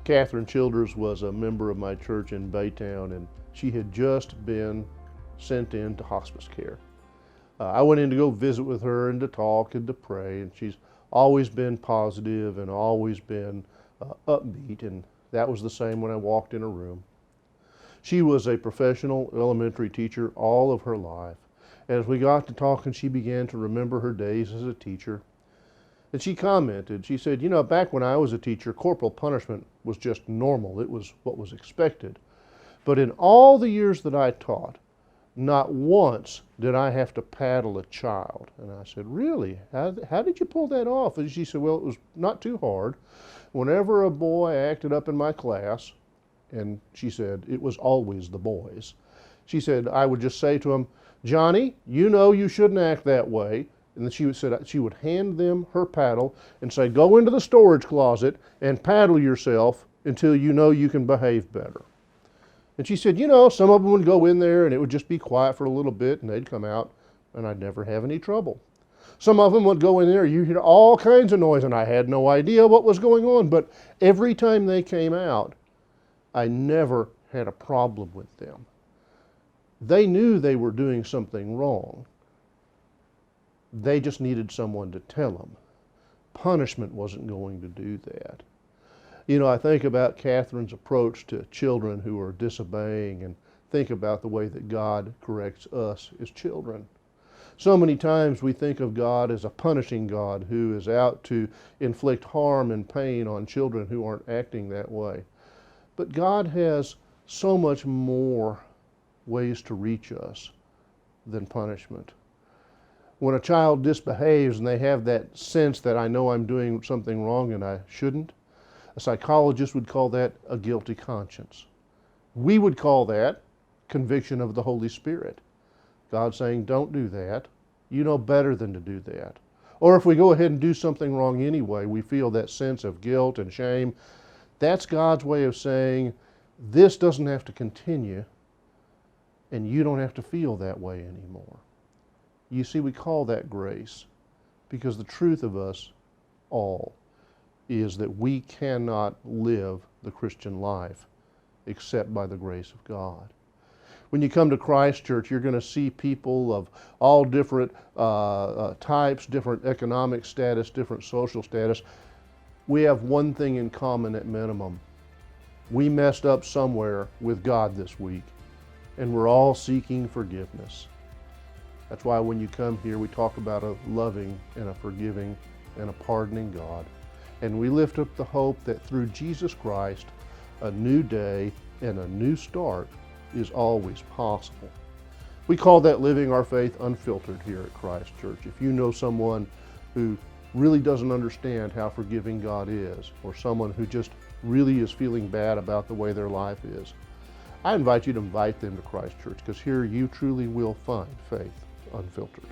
Catherine Childers was a member of my church in Baytown, and she had just been sent into hospice care. I went in to go visit with her and to talk and to pray, and she's always been positive and always been upbeat, and that was the same when I walked in her room. She was a professional elementary teacher all of her life. As we got to talking, she began to remember her days as a teacher. And she commented, she said, you know, back when I was a teacher, corporal punishment was just normal. It was what was expected. But in all the years that I taught, not once did I have to paddle a child. And I said, really? How did you pull that off? And she said, well, it was not too hard. Whenever a boy acted up in my class, and she said, it was always the boys, she said, I would just say to him, Johnny, you know you shouldn't act that way. And then she would hand them her paddle and say, go into the storage closet and paddle yourself until you know you can behave better. And she said, you know, some of them would go in there and it would just be quiet for a little bit and they'd come out and I'd never have any trouble. Some of them would go in there, you hear all kinds of noise and I had no idea what was going on, but every time they came out, I never had a problem with them. They knew they were doing something wrong. They just needed someone to tell them. Punishment wasn't going to do that. You know, I think about Catherine's approach to children who are disobeying and think about the way that God corrects us as children. So many times we think of God as a punishing God who is out to inflict harm and pain on children who aren't acting that way. But God has so much more ways to reach us than punishment. When a child misbehaves and they have that sense that I know I'm doing something wrong and I shouldn't, a psychologist would call that a guilty conscience. We would call that conviction of the Holy Spirit. God saying, don't do that. You know better than to do that. Or if we go ahead and do something wrong anyway, we feel that sense of guilt and shame. That's God's way of saying, this doesn't have to continue and you don't have to feel that way anymore. You see, we call that grace because the truth of us all is that we cannot live the Christian life except by the grace of God. When you come to Christ Church, you're going to see people of all different types, different economic status, different social status. We have one thing in common at minimum. We messed up somewhere with God this week, and we're all seeking forgiveness. That's why when you come here, we talk about a loving and a forgiving and a pardoning God. And we lift up the hope that through Jesus Christ, a new day and a new start is always possible. We call that living our faith unfiltered here at Christ Church. If you know someone who really doesn't understand how forgiving God is, or someone who just really is feeling bad about the way their life is, I invite you to invite them to Christ Church, because here you truly will find faith unfiltered.